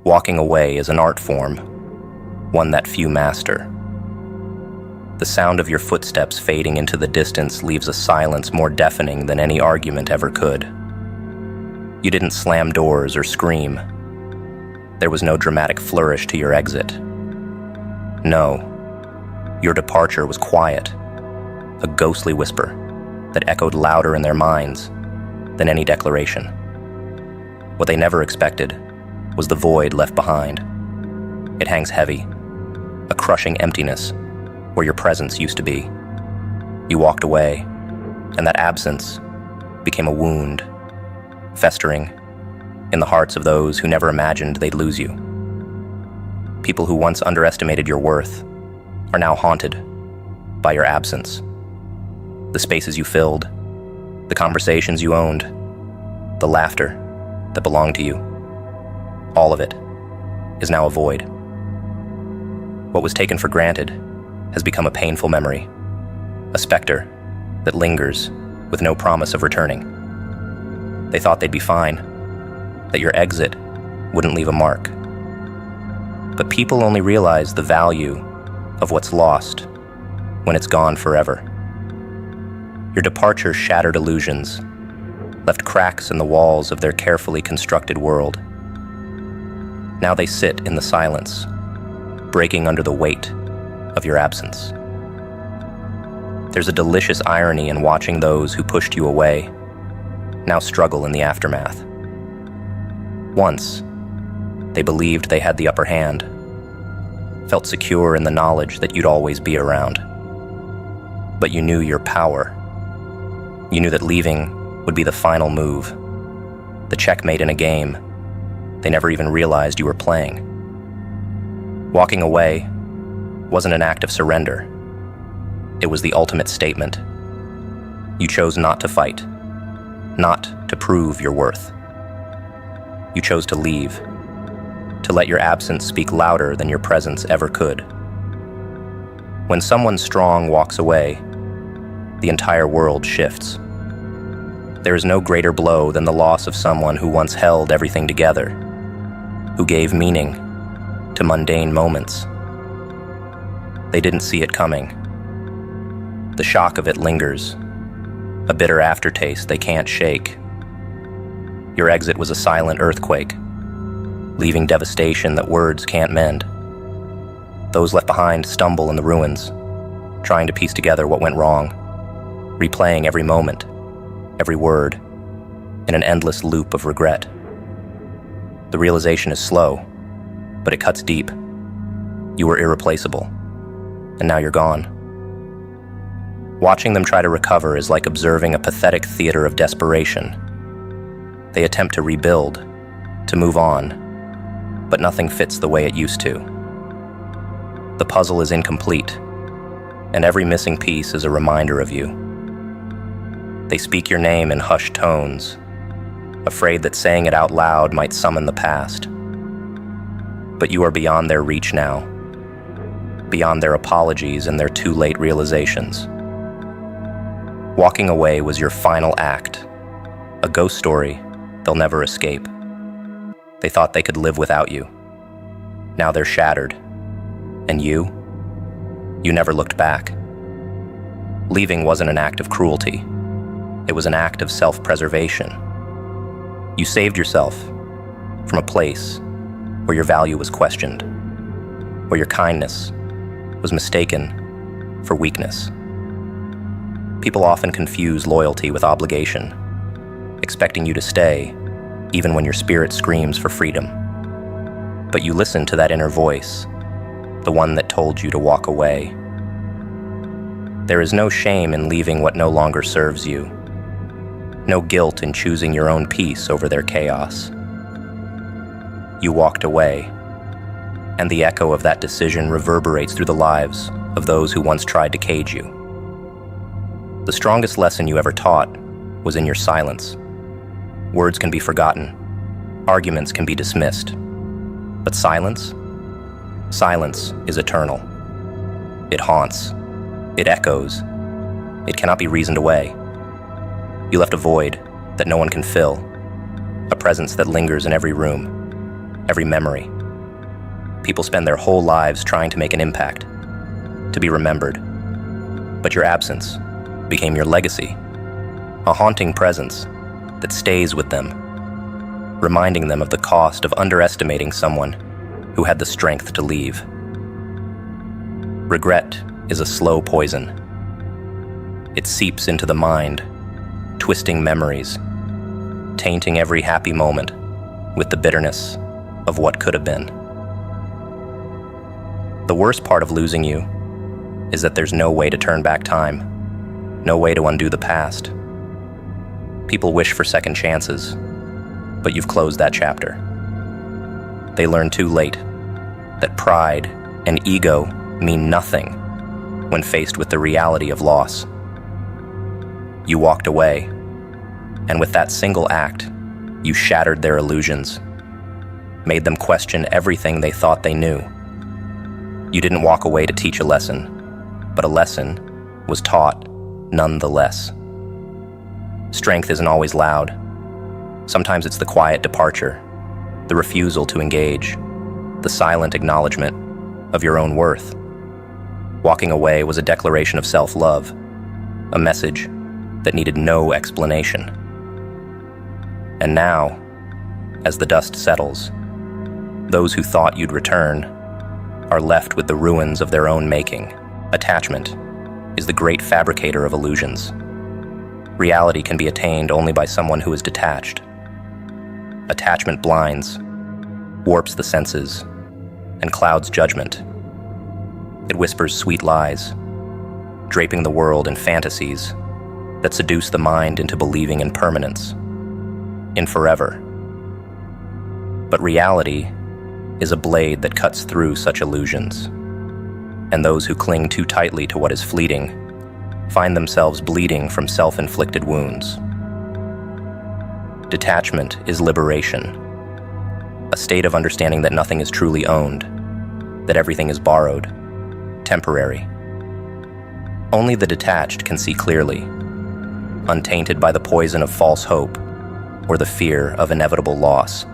Walking away is an art form, one that few master. The sound of your footsteps fading into the distance leaves a silence more deafening than any argument ever could. You didn't slam doors or scream. There was no dramatic flourish to your exit. No, your departure was quiet, a ghostly whisper that echoed louder in their minds than any declaration. What they never expected was the void left behind. It hangs heavy, a crushing emptiness where your presence used to be. You walked away, and that absence became a wound, festering in the hearts of those who never imagined they'd lose you. People who once underestimated your worth are now haunted by your absence. The spaces you filled, the conversations you owned, the laughter that belonged to you, all of it is now a void. What was taken for granted has become a painful memory, a specter that lingers with no promise of returning. They thought they'd be fine, that your exit wouldn't leave a mark. But people only realize the value of what's lost when it's gone forever. Your departure shattered illusions, left cracks in the walls of their carefully constructed world. Now they sit in the silence, breaking under the weight of your absence. There's a delicious irony in watching those who pushed you away now struggle in the aftermath. Once, they believed they had the upper hand, felt secure in the knowledge that you'd always be around. But you knew your power. You knew that leaving would be the final move, the checkmate in a game they never even realized you were playing. Walking away wasn't an act of surrender. It was the ultimate statement. You chose not to fight, not to prove your worth. You chose to leave, to let your absence speak louder than your presence ever could. When someone strong walks away, the entire world shifts. There is no greater blow than the loss of someone who once held everything together, who gave meaning to mundane moments. They didn't see it coming. The shock of it lingers, a bitter aftertaste they can't shake. Your exit was a silent earthquake, leaving devastation that words can't mend. Those left behind stumble in the ruins, trying to piece together what went wrong, replaying every moment, every word, in an endless loop of regret. The realization is slow, but it cuts deep. You were irreplaceable, and now you're gone. Watching them try to recover is like observing a pathetic theater of desperation. They attempt to rebuild, to move on, but nothing fits the way it used to. The puzzle is incomplete, and every missing piece is a reminder of you. They speak your name in hushed tones, afraid that saying it out loud might summon the past. But you are beyond their reach now, beyond their apologies and their too-late realizations. Walking away was your final act, a ghost story they'll never escape. They thought they could live without you. Now they're shattered. And you never looked back. Leaving wasn't an act of cruelty. It was an act of self-preservation. You saved yourself from a place where your value was questioned, where your kindness was mistaken for weakness. People often confuse loyalty with obligation, expecting you to stay even when your spirit screams for freedom. But you listened to that inner voice, the one that told you to walk away. There is no shame in leaving what no longer serves you, no guilt in choosing your own peace over their chaos. You walked away, and the echo of that decision reverberates through the lives of those who once tried to cage you. The strongest lesson you ever taught was in your silence. Words can be forgotten, arguments can be dismissed, but silence is eternal. It haunts, it echoes, it cannot be reasoned away. You left a void that no one can fill, a presence that lingers in every room, every memory, People spend their whole lives trying to make an impact, to be remembered. But your absence became your legacy, a haunting presence that stays with them, reminding them of the cost of underestimating someone who had the strength to leave. Regret is a slow poison. It seeps into the mind, twisting memories, tainting every happy moment with the bitterness of what could have been. The worst part of losing you is that there's no way to turn back time, no way to undo the past. People wish for second chances, but you've closed that chapter. They learn too late that pride and ego mean nothing when faced with the reality of loss. You walked away, and with that single act, you shattered their illusions, made them question everything they thought they knew. You didn't walk away to teach a lesson, but a lesson was taught nonetheless. Strength isn't always loud. Sometimes it's the quiet departure, the refusal to engage, the silent acknowledgement of your own worth. Walking away was a declaration of self-love, a message that needed no explanation. And now, as the dust settles, those who thought you'd return are left with the ruins of their own making. Attachment is the great fabricator of illusions. Reality can be attained only by someone who is detached. Attachment blinds, warps the senses, and clouds judgment. It whispers sweet lies, draping the world in fantasies that seduce the mind into believing in permanence, in forever. But reality is a blade that cuts through such illusions, and those who cling too tightly to what is fleeting find themselves bleeding from self-inflicted wounds. Detachment is liberation, a state of understanding that nothing is truly owned, that everything is borrowed, temporary. Only the detached can see clearly, untainted by the poison of false hope or the fear of inevitable loss.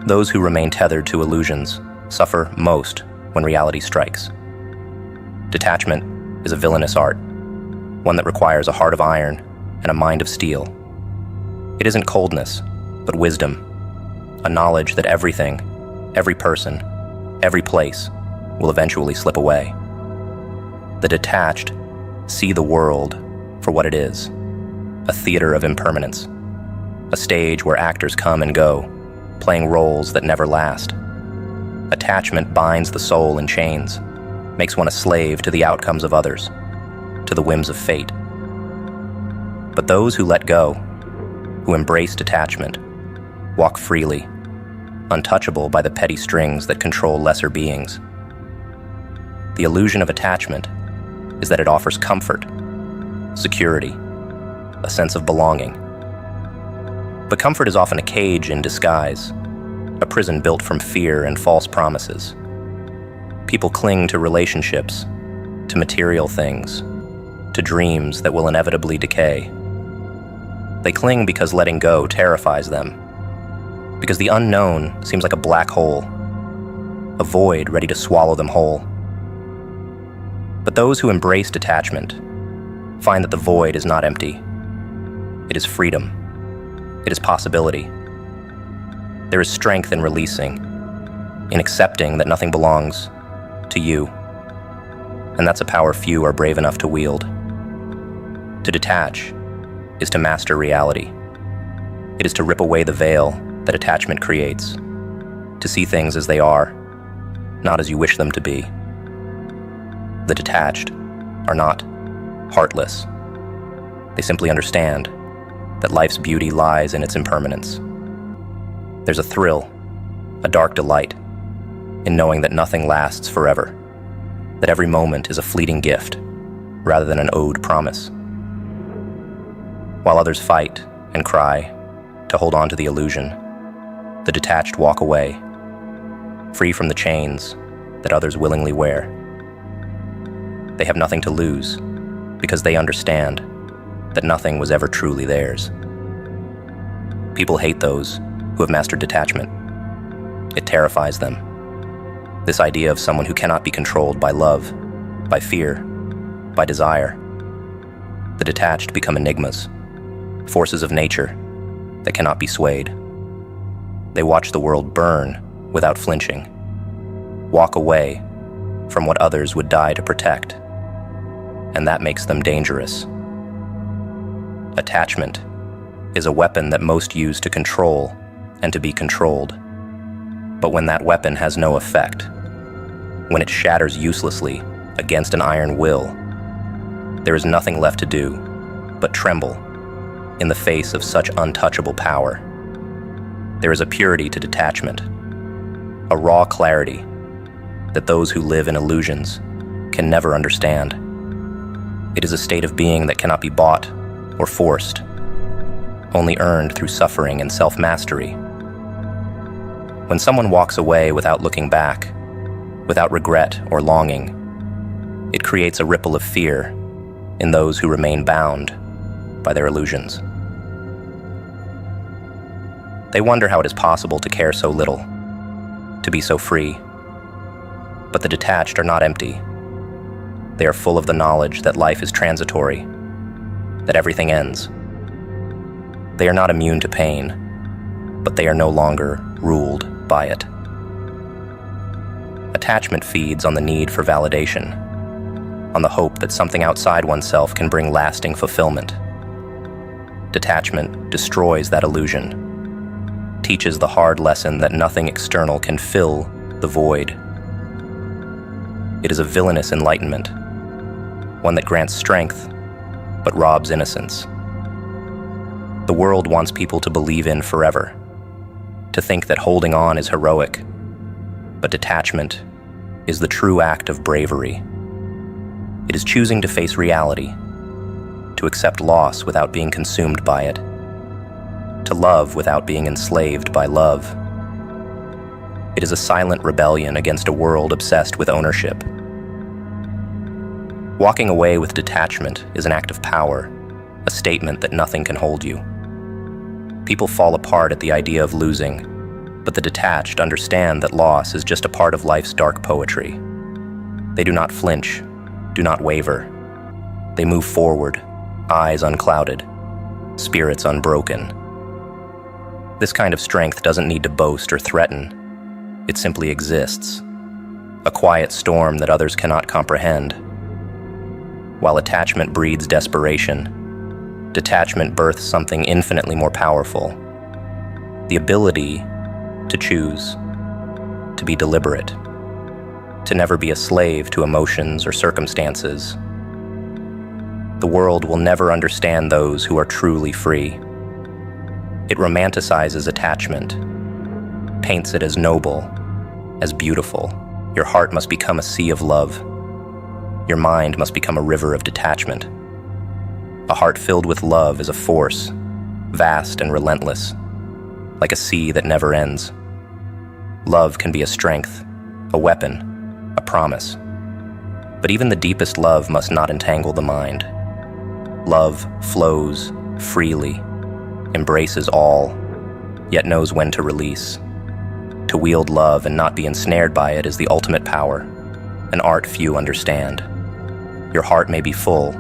Those who remain tethered to illusions suffer most when reality strikes. Detachment is a villainous art, one that requires a heart of iron and a mind of steel. It isn't coldness, but wisdom, a knowledge that everything, every person, every place will eventually slip away. The detached see the world for what it is, a theater of impermanence, a stage where actors come and go, playing roles that never last. Attachment binds the soul in chains, makes one a slave to the outcomes of others, to the whims of fate. But those who let go, who embrace detachment, walk freely, untouchable by the petty strings that control lesser beings. The illusion of attachment is that it offers comfort, security, a sense of belonging. But comfort is often a cage in disguise, a prison built from fear and false promises. People cling to relationships, to material things, to dreams that will inevitably decay. They cling because letting go terrifies them, because the unknown seems like a black hole, a void ready to swallow them whole. But those who embrace detachment find that the void is not empty. It is freedom. It is possibility. There is strength in releasing, in accepting that nothing belongs to you. And that's a power few are brave enough to wield. To detach is to master reality. It is to rip away the veil that attachment creates, to see things as they are, not as you wish them to be. The detached are not heartless. They simply understand that life's beauty lies in its impermanence. There's a thrill, a dark delight, in knowing that nothing lasts forever, that every moment is a fleeting gift rather than an owed promise. While others fight and cry to hold on to the illusion, the detached walk away, free from the chains that others willingly wear. They have nothing to lose because they understand that nothing was ever truly theirs. People hate those who have mastered detachment. It terrifies them. This idea of someone who cannot be controlled by love, by fear, by desire. The detached become enigmas, forces of nature that cannot be swayed. They watch the world burn without flinching, walk away from what others would die to protect, and that makes them dangerous. Attachment is a weapon that most use to control and to be controlled. But when that weapon has no effect, when it shatters uselessly against an iron will, there is nothing left to do but tremble in the face of such untouchable power. There is a purity to detachment, a raw clarity that those who live in illusions can never understand. It is a state of being that cannot be bought or forced, only earned through suffering and self-mastery. When someone walks away without looking back, without regret or longing, it creates a ripple of fear in those who remain bound by their illusions. They wonder how it is possible to care so little, to be so free. But the detached are not empty. They are full of the knowledge that life is transitory, that everything ends. They are not immune to pain, but they are no longer ruled by it. Attachment feeds on the need for validation, on the hope that something outside oneself can bring lasting fulfillment. Detachment destroys that illusion, teaches the hard lesson that nothing external can fill the void. It is a villainous enlightenment, one that grants strength but robs innocence. The world wants people to believe in forever, to think that holding on is heroic, but detachment is the true act of bravery. It is choosing to face reality, to accept loss without being consumed by it, to love without being enslaved by love. It is a silent rebellion against a world obsessed with ownership. Walking away with detachment is an act of power, a statement that nothing can hold you. People fall apart at the idea of losing, but the detached understand that loss is just a part of life's dark poetry. They do not flinch, do not waver. They move forward, eyes unclouded, spirits unbroken. This kind of strength doesn't need to boast or threaten. It simply exists, a quiet storm that others cannot comprehend. While attachment breeds desperation, detachment births something infinitely more powerful: the ability to choose, to be deliberate, to never be a slave to emotions or circumstances. The world will never understand those who are truly free. It romanticizes attachment, paints it as noble, as beautiful. Your heart must become a sea of love. Your mind must become a river of detachment. A heart filled with love is a force, vast and relentless, like a sea that never ends. Love can be a strength, a weapon, a promise. But even the deepest love must not entangle the mind. Love flows freely, embraces all, yet knows when to release. To wield love and not be ensnared by it is the ultimate power, an art few understand. Your heart may be full,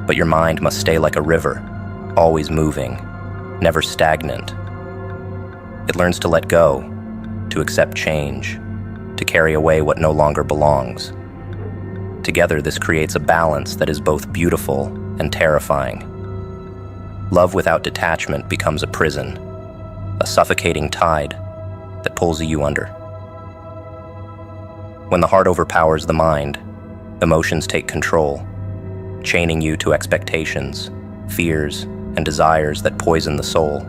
but your mind must stay like a river, always moving, never stagnant. It learns to let go, to accept change, to carry away what no longer belongs. Together, this creates a balance that is both beautiful and terrifying. Love without detachment becomes a prison, a suffocating tide that pulls you under. When the heart overpowers the mind, emotions take control, chaining you to expectations, fears, and desires that poison the soul.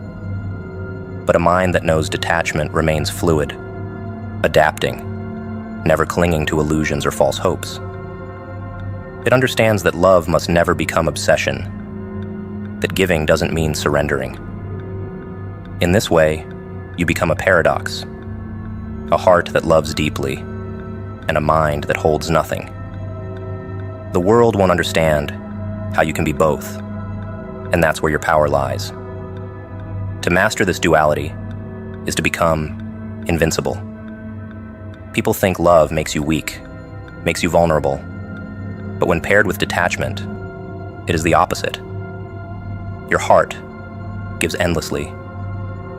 But a mind that knows detachment remains fluid, adapting, never clinging to illusions or false hopes. It understands that love must never become obsession, that giving doesn't mean surrendering. In this way, you become a paradox, a heart that loves deeply, and a mind that holds nothing. The world won't understand how you can be both, and that's where your power lies. To master this duality is to become invincible. People think love makes you weak, makes you vulnerable. But when paired with detachment, it is the opposite. Your heart gives endlessly,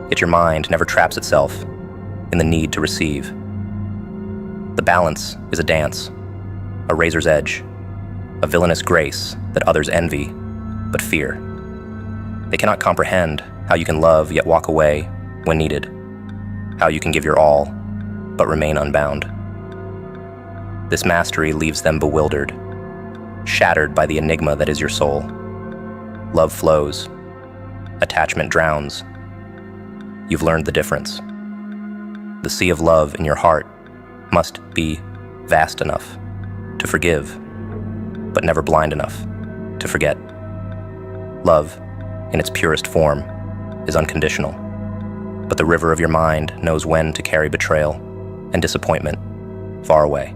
yet your mind never traps itself in the need to receive. The balance is a dance, a razor's edge, a villainous grace that others envy but fear. They cannot comprehend how you can love yet walk away when needed, how you can give your all but remain unbound. This mastery leaves them bewildered, shattered by the enigma that is your soul. Love flows, attachment drowns. You've learned the difference. The sea of love in your heart must be vast enough to forgive, but never blind enough to forget. Love, in its purest form, is unconditional, but the river of your mind knows when to carry betrayal and disappointment far away.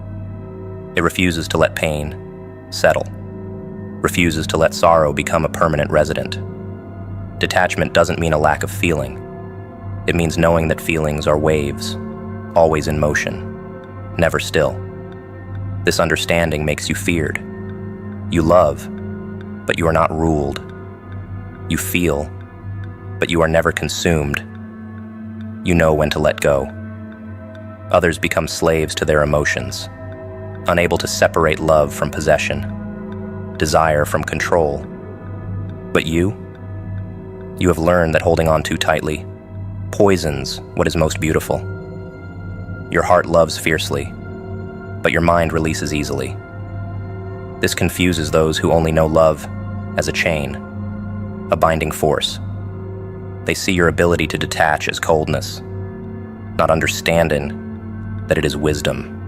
It refuses to let pain settle, refuses to let sorrow become a permanent resident. Detachment doesn't mean a lack of feeling. It means knowing that feelings are waves, always in motion, never still. This understanding makes you feared. You love, but you are not ruled. You feel, but you are never consumed. You know when to let go. Others become slaves to their emotions, unable to separate love from possession, desire from control. But you have learned that holding on too tightly poisons what is most beautiful. Your heart loves fiercely, but your mind releases easily. This confuses those who only know love as a chain, a binding force. They see your ability to detach as coldness, not understanding that it is wisdom.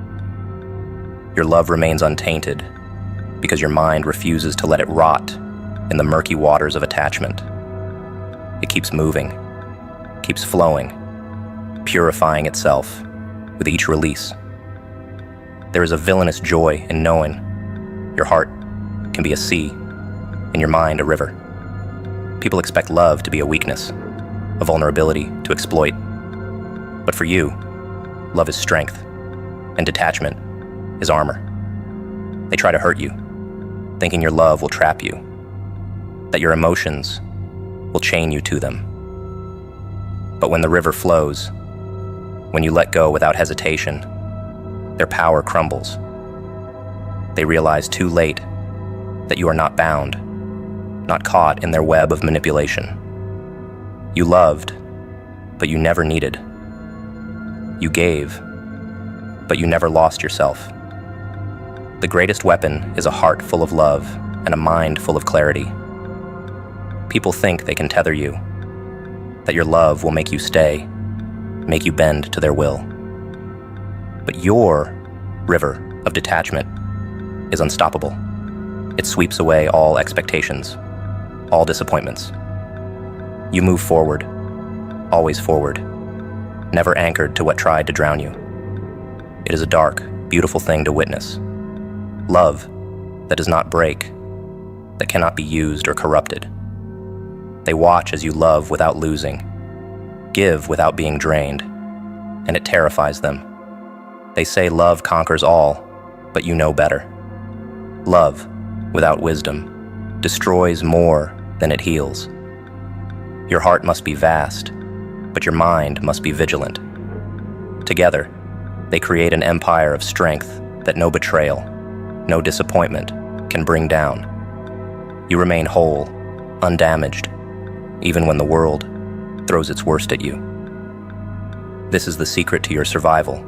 Your love remains untainted because your mind refuses to let it rot in the murky waters of attachment. It keeps moving, keeps flowing, purifying itself with each release. There is a villainous joy in knowing your heart can be a sea and your mind a river. People expect love to be a weakness, a vulnerability to exploit. But for you, love is strength, and detachment is armor. They try to hurt you, thinking your love will trap you, that your emotions will chain you to them. But when the river flows, when you let go without hesitation, their power crumbles. They realize too late that you are not bound, not caught in their web of manipulation. You loved, but you never needed. You gave, but you never lost yourself. The greatest weapon is a heart full of love and a mind full of clarity. People think they can tether you, that your love will make you stay, make you bend to their will. But your river of detachment is unstoppable. It sweeps away all expectations, all disappointments. You move forward, always forward, never anchored to what tried to drown you. It is a dark, beautiful thing to witness. Love that does not break, that cannot be used or corrupted. They watch as you love without losing, give without being drained, and it terrifies them. They say love conquers all, but you know better. Love, without wisdom, destroys more than it heals. Your heart must be vast, but your mind must be vigilant. Together, they create an empire of strength that no betrayal, no disappointment can bring down. You remain whole, undamaged, even when the world throws its worst at you. This is the secret to your survival,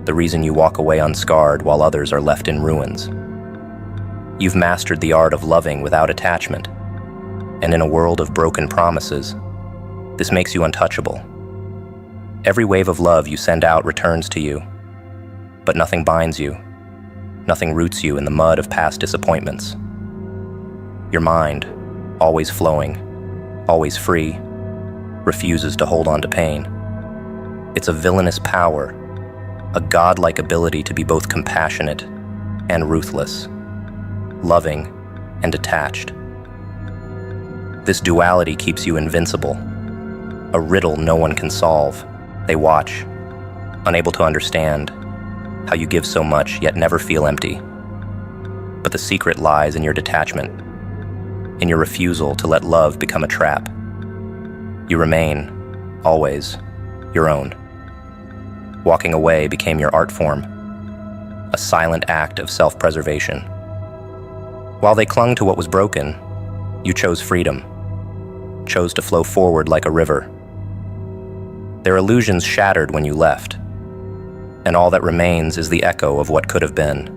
the reason you walk away unscarred while others are left in ruins. You've mastered the art of loving without attachment, and in a world of broken promises, this makes you untouchable. Every wave of love you send out returns to you, but nothing binds you, nothing roots you in the mud of past disappointments. Your mind, always flowing, always free, refuses to hold on to pain. It's a villainous power, a godlike ability to be both compassionate and ruthless, loving and detached. This duality keeps you invincible, a riddle no one can solve. They watch, unable to understand, how you give so much yet never feel empty. But the secret lies in your detachment, in your refusal to let love become a trap. You remain, always, your own. Walking away became your art form, a silent act of self-preservation. While they clung to what was broken, you chose freedom, chose to flow forward like a river. Their illusions shattered when you left, and all that remains is the echo of what could have been.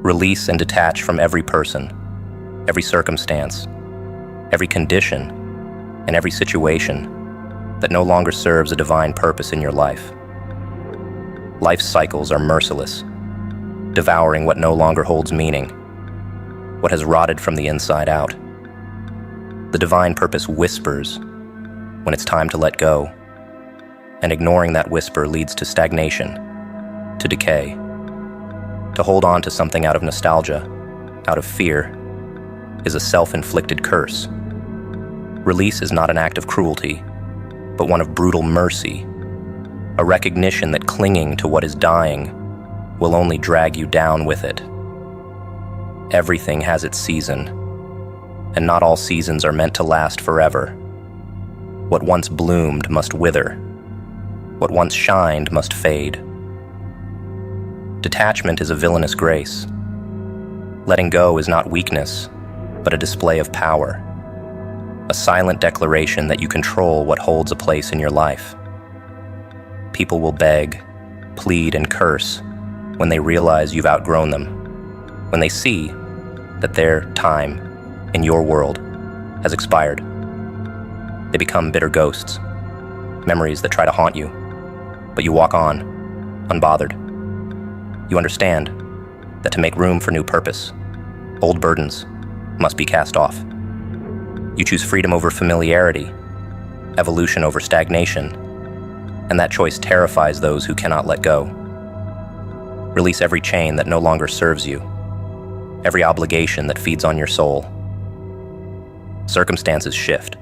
Release and detach from every person, every circumstance, every condition, and every situation that no longer serves a divine purpose in your life. Life's cycles are merciless, devouring what no longer holds meaning, what has rotted from the inside out. The divine purpose whispers when it's time to let go, and ignoring that whisper leads to stagnation, to decay. To hold on to something out of nostalgia, out of fear, is a self-inflicted curse. Release is not an act of cruelty, but one of brutal mercy, a recognition that clinging to what is dying will only drag you down with it. Everything has its season, and not all seasons are meant to last forever. What once bloomed must wither. What once shined must fade. Detachment is a villainous grace. Letting go is not weakness, but a display of power. A silent declaration that you control what holds a place in your life. People will beg, plead, and curse when they realize you've outgrown them, when they see that their time in your world has expired. They become bitter ghosts, memories that try to haunt you, but you walk on, unbothered. You understand that to make room for new purpose, old burdens must be cast off. You choose freedom over familiarity, evolution over stagnation, and that choice terrifies those who cannot let go. Release every chain that no longer serves you, every obligation that feeds on your soul. Circumstances shift,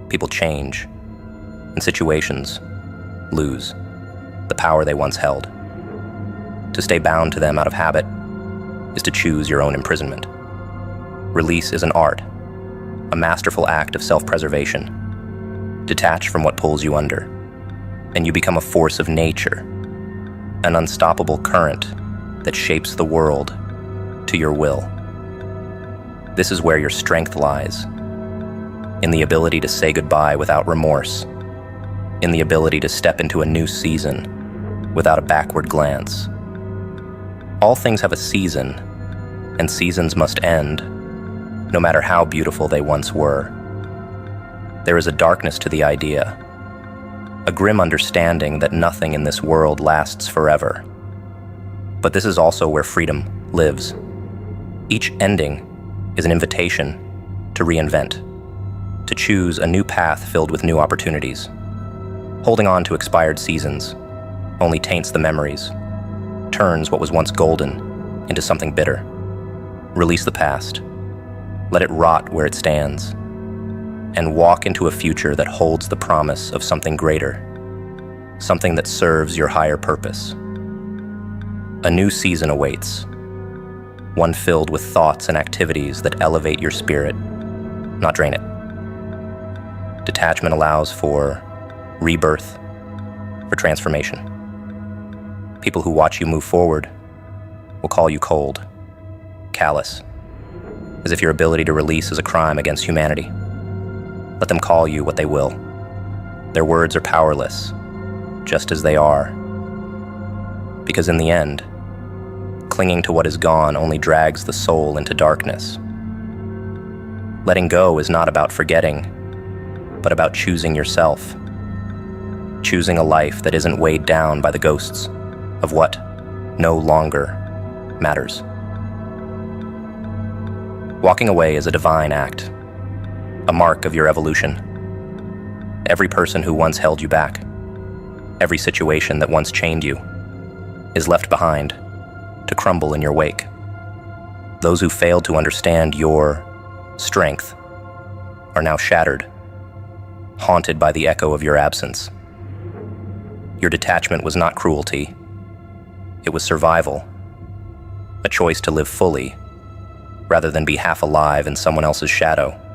people change, and situations lose the power they once held. To stay bound to them out of habit is to choose your own imprisonment. Release is an art, a masterful act of self-preservation. Detach from what pulls you under, and you become a force of nature, an unstoppable current that shapes the world to your will. This is where your strength lies, in the ability to say goodbye without remorse, in the ability to step into a new season without a backward glance. All things have a season, and seasons must end, no matter how beautiful they once were. There is a darkness to the idea, a grim understanding that nothing in this world lasts forever. But this is also where freedom lives. Each ending is an invitation to reinvent, to choose a new path filled with new opportunities. Holding on to expired seasons only taints the memories, turns what was once golden into something bitter. Release the past, let it rot where it stands, and walk into a future that holds the promise of something greater, something that serves your higher purpose. A new season awaits, one filled with thoughts and activities that elevate your spirit, not drain it. Detachment allows for rebirth, for transformation. People who watch you move forward will call you cold, callous, as if your ability to release is a crime against humanity. Let them call you what they will. Their words are powerless, just as they are. Because in the end, clinging to what is gone only drags the soul into darkness. Letting go is not about forgetting, but about choosing yourself. Choosing a life that isn't weighed down by the ghosts of what no longer matters. Walking away is a divine act, a mark of your evolution. Every person who once held you back, every situation that once chained you, is left behind to crumble in your wake. Those who failed to understand your strength are now shattered, haunted by the echo of your absence. Your detachment was not cruelty, It was survival. A choice to live fully, rather than be half alive in someone else's shadow.